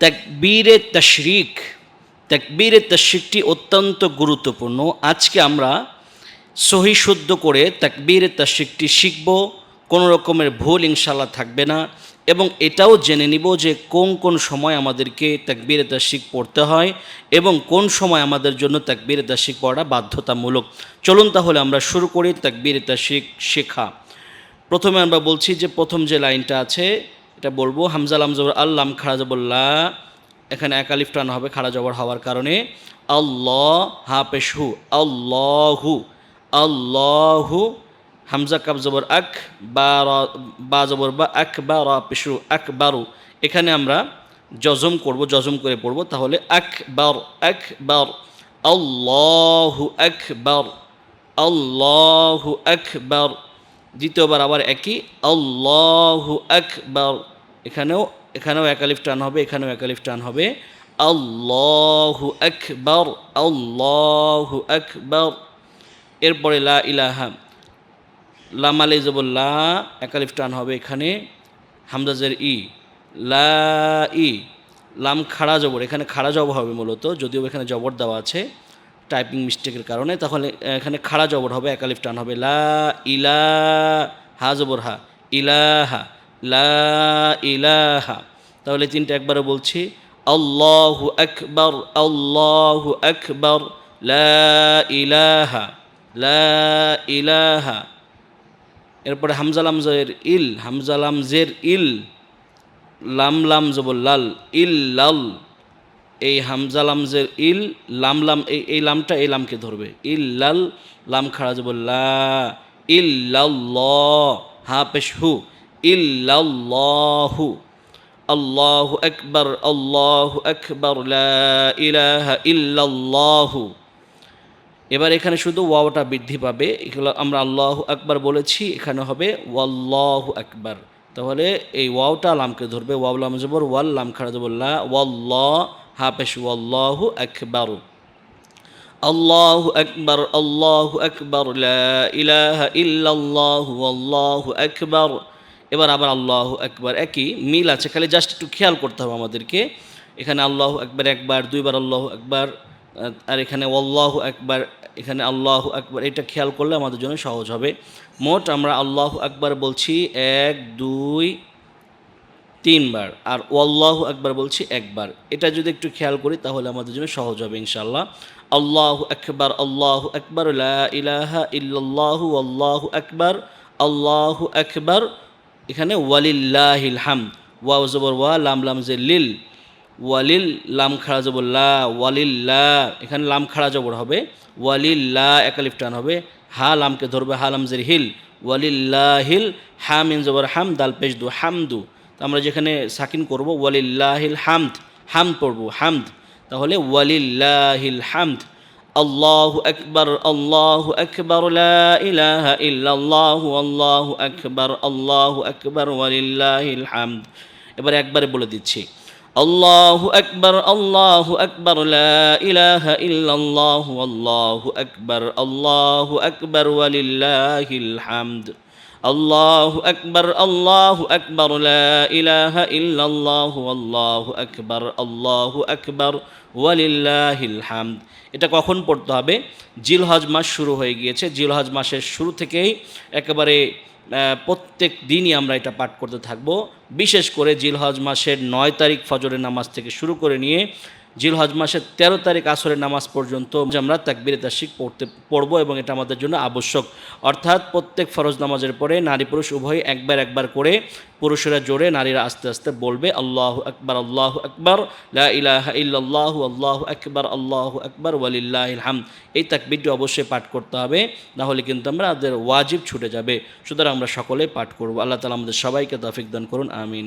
তাকবীরে তাশরিক, তাকবীরে তাশরিকটি অত্যন্ত গুরুত্বপূর্ণ। আজকে আমরা সহি শুদ্ধ করে তাকবীরে তাশরিকটি শিখব, কোনো রকমের ভুল ইনশাআল্লাহ থাকবে না। এবং এটাও জেনে নিব যে কোন কোন সময় আমাদেরকে তাকবীরে তাশরিক পড়তে হয় এবং কোন সময় আমাদের জন্য তাকবীরে তাশরিক পড়া বাধ্যতামূলক। চলুন তাহলে আমরা শুরু করি তাকবীরে তাশরিক শেখা। প্রথমে আমরা বলছি যে প্রথম যে লাইনটা আছে এটা বলবো, হামজা লাম জবর আল, লাম খাড়া জবর লা, এখানে এক আলিফ টান হবে খাড়া জবর হওয়ার কারণে। আল্লাহ হা পেশ হু, আল্লাহু, আল্লাহু। হামজা কাব জবর আক, বা জবর বা, আক বা রা পেশ রু, আকবারু। এখানে আমরা জজম করব, জজম করে পড়ব, তাহলে আকবার, আকবার, আল্লাহু আকবার, আল্লাহু আকবার। দ্বিতীয়বার আবার একই, আল্লাহু আকবার। এখানেও এক আলিফ টান হবে, এখানেও এক আলিফ টান হবে, আল্লাহু আকবার, আল্লাহু আকবার। এরপরে লা ইলাহা, লাম আলাই জবর লা, এক আলিফ টান হবে এখানে, হামজাজের ই, লা ই, লাম খাড়া জবর, এখানে খাড়া জবর হবে মূলত, যদিও এখানে জবর দেওয়া আছে টাইপিং মিস্টেকের কারণে, তাহলে এখানে খাড়া জবর হবে, এক আলিফ টান হবে, লা ইলাহা জবর হা, ইলাহা, লা ইলাহা। তাহলে তিনটা একবারে বলছি, আল্লাহু আকবার, আল্লাহু আকবার, লা ইলাহা, লা ইলাহা। এরপরে হামজা লাম জের ইল, হামজা লাম জের ইল, লাম লাম জবর লাল, ইল লাল। এই হামজা লামজের ইল, লাম লাম, এই লামটা এই লামকে ধরবে, ইল্লাল, লাম খাড়া জবর লা, ইল্লাল্লাহ, হা পেশ হু, ইল্লাল্লাহু, আল্লাহু আকবার, আল্লাহু আকবার, লা ইলাহা ইল্লাল্লাহু। এবার এখানে শুধু ওয়াওটা বৃদ্ধি পাবে, এগুলো আমরা আল্লাহু আকবার বলেছি, এখানে হবে ওয়াল্লাহু আকবার। তাহলে এই ওয়াওটা লামকে ধরবে, ওয়াও লাম জবর ওয়াল, লাম খাড়া জবর লা, ওয়াল্লাহ, হা পেশ ওয়াল্লাহু আকবার, আল্লাহু আকবার, আল্লাহু আকবার, লা ইলাহা ইল্লাল্লাহু, আল্লাহু আকবার। এবার আবার আল্লাহু আকবার, একই মিল আছে, খালি জাস্ট একটু খেয়াল করতে হবে আমাদেরকে। এখানে আল্লাহু আকবার একবার, দুইবার আল্লাহু আকবার, আর এখানে আল্লাহু আকবার, এখানে আল্লাহু আকবার, এটা খেয়াল করলে আমাদের জন্য সহজ হবে। মোট আমরা আল্লাহু আকবার বলছি 1 2 3 বার, আর আল্লাহু আকবার বলছি একবার। এটা যদি একটু খেয়াল করি তাহলে আমাদের জন্য সহজ হবে ইনশাআল্লাহ। আল্লাহু আকবার, আল্লাহু আকবার, লা ইলাহা ইল্লাল্লাহু, আল্লাহু আকবার, আল্লাহু আকবার। এখানে ওয়ালিল্লাহিল হামদ, ওয়াও জবর ওয়া, লাম লাম জে লিল, ওয়ালিল, লাম খাড়া জবর লা, ওয়ালিল্লাহ, এখানে লাম খাড়া জবর হবে, ওয়ালিল্লাহ, এক আলিফ টান হবে, হা লামকে ধরবে, হা লাম জের হিল, ওয়ালিল্লাহিল, হা মিন জবর হাম, দাল পেশ দু, হামদু। আমরা যেখানে সাকিন করব, ওয়ালিল্লাহিল হামদ, হামদ পড়ব, হামদ। তাহলে ওয়ালিল্লাহিল হামদ, আল্লাহু আকবার, আল্লাহু আকবার, লা ইলাহা ইল্লাল্লাহু, আল্লাহু আকবার, আল্লাহু আকবার, ওয়ালিল্লাহিল হামদ। এবার একবারে বলে দিচ্ছি, আল্লাহু আকবার, আল্লাহু আকবার, লা ইলাহা ইল্লাল্লাহু, আল্লাহু আকবার, আল্লাহু আকবার, ওয়ালিল্লাহিল হামদ, আল্লাহু আকবার, আল্লাহু আকবার, লা ইলাহা ইল্লাল্লাহু, আল্লাহু আকবার, আল্লাহু আকবার, ওয়ালিল্লাহিল হামদ। এটা কখন পড়তে হবে? জিলহজ মাস শুরু হয়ে গিয়েছে, জিলহজ মাসের শুরু থেকেই একেবারে প্রত্যেক দিনই আমরা এটা পাঠ করতে থাকব। বিশেষ করে জিলহজ মাসের 9 তারিখ ফজরের নামাজ থেকে শুরু করে নিয়ে জিলহজ মাসের 13 তারিখ আসরের নামাজ পর্যন্ত আমরা তাকবীরে তাশরিক পড়ব, এবং এটা আমাদের জন্য আবশ্যক। অর্থাৎ প্রত্যেক ফরজ নামাজের পরে নারী পুরুষ উভয় একবার একবার করে, পুরুষেরা জোরে, নারীরা আস্তে আস্তে বলবে আল্লাহু আকবার, আল্লাহু আকবার, লা ইলাহা ইল্লাল্লাহু, আল্লাহু আকবার, আল্লাহু আকবার, ওয়ালিল্লাহিল হামদ। এই তাকবীরটি অবশ্যই পাঠ করতে হবে, না হলে কিন্তু আমাদের ওয়াজিব ছুটে যাবে। সুতরাং আমরা সকলে পাঠ করব। আল্লাহ তাআলা আমাদের সবাইকে তৌফিক দান করুন, আমিন।